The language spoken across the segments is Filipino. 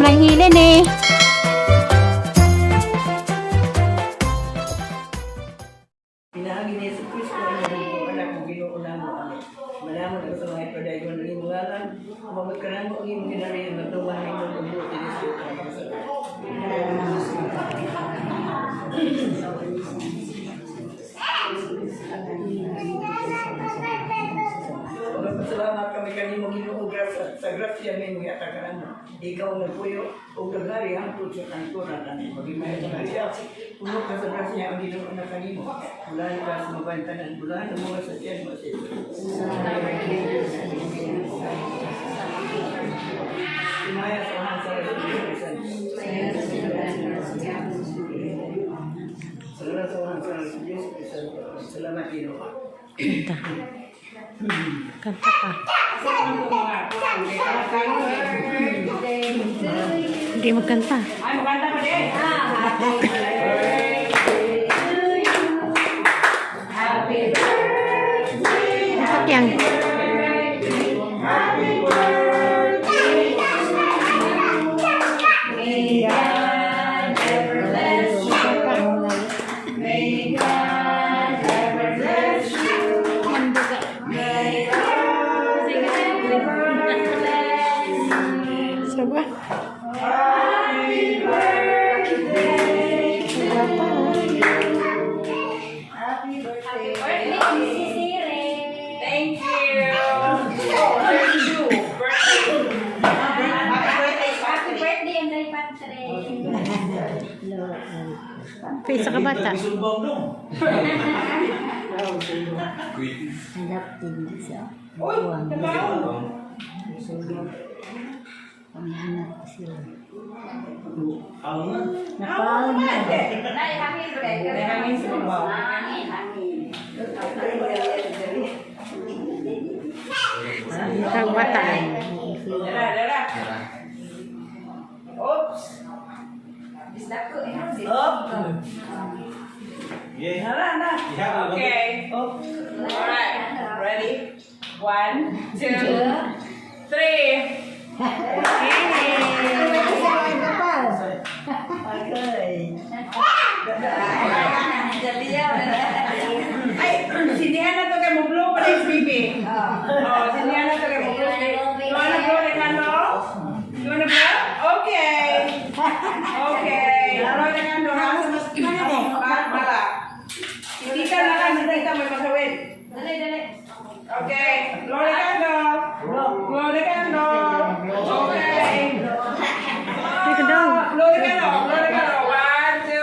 lang hilin eh. Pinahagi ni Jesus Cristo ang naging anak ng Ginoo namo. Malaman ko sa mga padayon ng imugalan, umabot ka namo ang iyong ginarihan na tuwa ng iyong mabuti ni Jesus. Salamat kami kanimo Ginoo sa grasya ninyo atakaran. Ikaw ang nagpuyo o gagari ang tutso ng turan namin. Magimay sa kanya, puno ka sa grasya ang Ginoo na kanimo. Mula ka sa mabantanan, mula na mga sa tiyan mo sa ito. Imaya sa mga sa Revolution. Salamat sa mga sa Revolution. Salamat Ginoo. Kanta pa. Hindi magkanta. Ay, magkanta pa din. Happy birthday. Dapat yang. May God ever bless you. May God ever bless you. May God ever bless you. Coba. Happy birthday. Happy birthday. Thank you. Oh, there's you. Pisa ka bata. Hanap din siya. Uy, tabaw. Panghanap ko sila. Hangin Napawag na. sa babaw. Tang bata. Dara. Oops. Up. Na. Okay. Alright. Ready? 1, 2, 3. Ay, sinihan na to kay mo blow pa rin baby. Oh, sinihan na to kay mo blow. You wanna blow the candle? You wanna blow? Okay. Blow the candle. Mala. Hindi ka na lang, hindi ka may magawin. Okay. Blow the candle. Blow the candle. Okay. Ay, kadang. Blow the candle. 1, 2.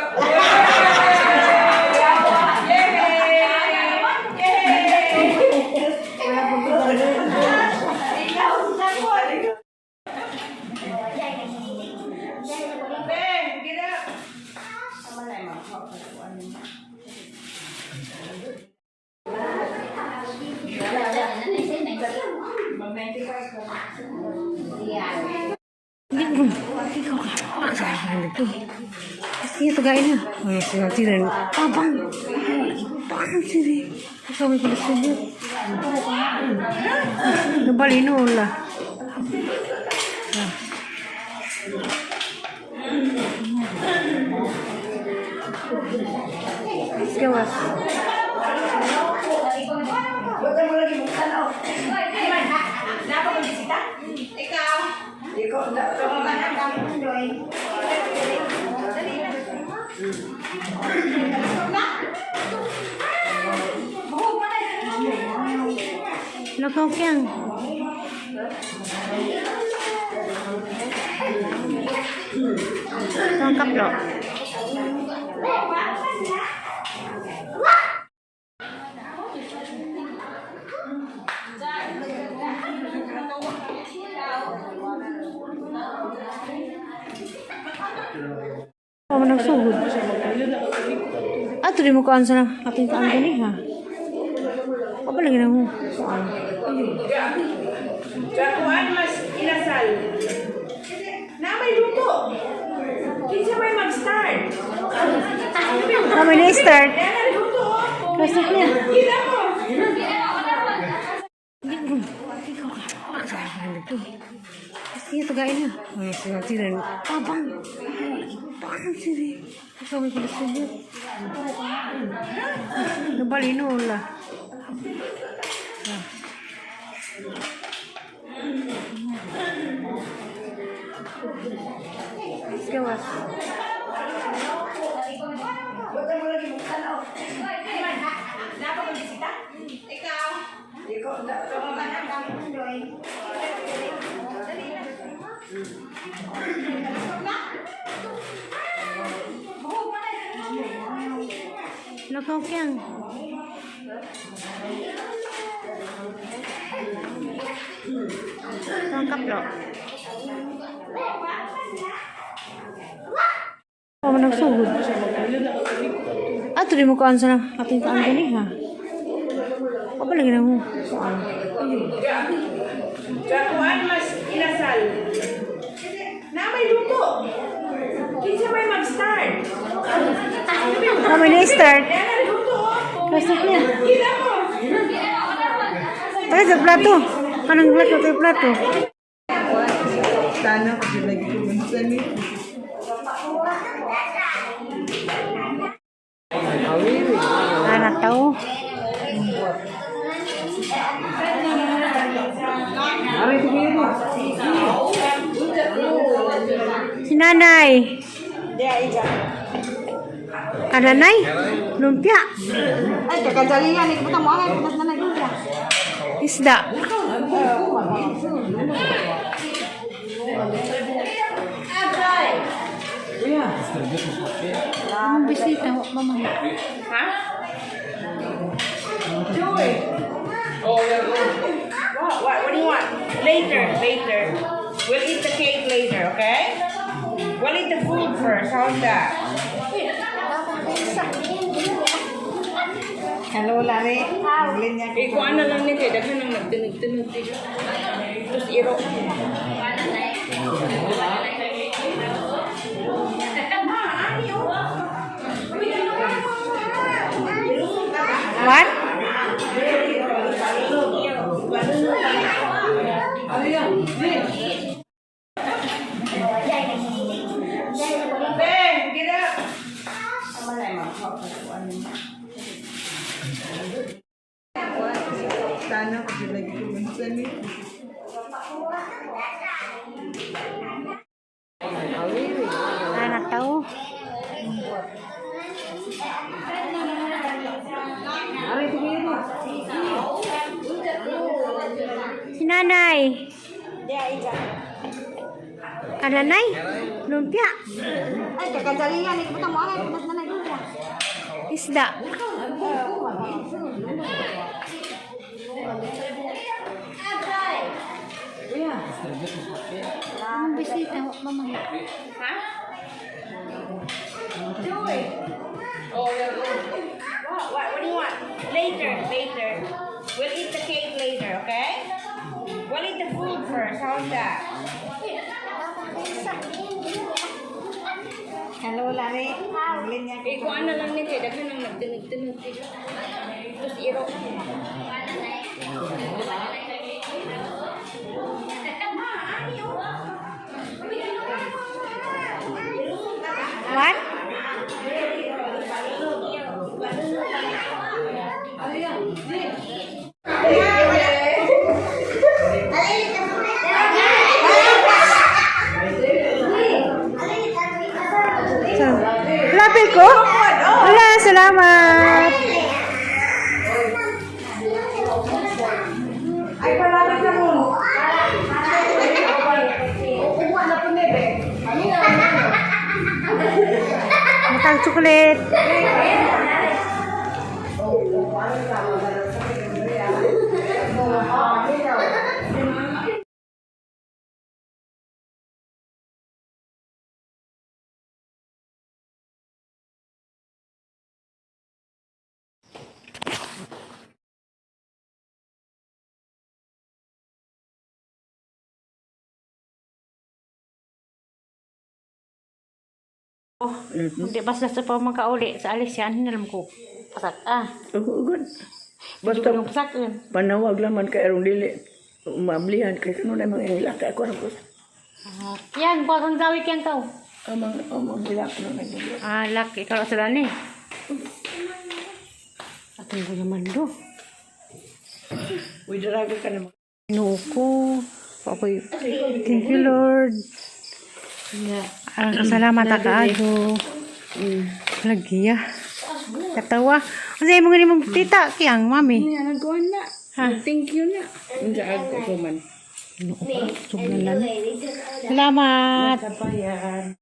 Hindi ko. Ikaw ka. Paksahan ito. Kasi ito gaya na. Ay, sinatiran. Abang. Parang siri. Ikaw may kulisin yun. Nabalino wala. Gawas. Bukan mo lagi bukan oh. Kenapa kau di sini? Ikaw enggak tahu mana kamu doy. Lakaw kiyang. Tangkap lo. Kamu nagsugod. Ato di mo kaan sa ating kaan gani ha. Apa lagi na mo? Jakuan mas inasal. Na may luto. Kinsa may mag-start? Kami na-start. Kaya na luto. Kasi niya. Kita mo. Hindi ko. Ikaw ka. Sayang itu. Pastinya tugain na. Ay, sinan. Tabang. Parang sini. Kami ko disebut. Nabalino lah. Gawas. Lakaw kang. Tangkap lo. Oh, nagsugod. Ato di mo kaan sa ating kaan gani ha. Apa lagi na mo? Jakuan mas inasal. Na may luto. Kinsa may mag-start. Kami na start. Yan luto. Kasi niya. Kita mo. Ay, sa plato. Kanang plato, tayo plato. Sana kasi lagi ko minsan eh. Anak tahu. Si Nanay. Ada Nay? Lumpia. Ay, kakajalingan. Ikaw mo ang pinas na nagluya. Isda. Bisita, mama. Ha? Do it. What do you want? Later. We'll eat the cake later, okay? We'll eat the food first. How's that? Hello, Lari. Maglin niya. Eh, kung ano lang nito, daghan nang nagtunog-tunog dito. Tapos iro. What? Ben, get up. Sana kasi lagi ko minsan eh. Anak tahu. Si Nanay. Ada Nay? Lumpia. Ay, kakajalingan. Ikaw mo ang pinas na nagluya. Isda. Bisita, mama. Ha? Do it. What do you want? Later. We'll eat the cake later, okay? We'll eat the food first. How's that? Hello, Lari. Maglin niya. Eh, kung ano lang nito, daghan nang nagtunog-tunog dito. Tapos iro. What? Lapit ko? Wala, salamat. Ay, palapit na mo. Matang chocolate. Hindi basta sa pamangkauli sa alis yan, hinalam ko. Pasak ah. Ugod. Basta yung pasak yun. Panawag laman ka erong dili. Mablihan kay kano na mga ilaka ako na po. Yan, bakang gawin yan tao. Amang bilak na naging. Laki. Kalau sila ni. Ating ko naman do. Uy, daraga ka naman. Nuko. Ako'y, thank you, Lord. Ang kasalamat akaado. Lagi ya. Katawa. Kasi mo ganun mong tita, kiyang, mami. Nagawa na. Thank you na. Hindi ako man. Sugnalan. Salamat. Kapayan.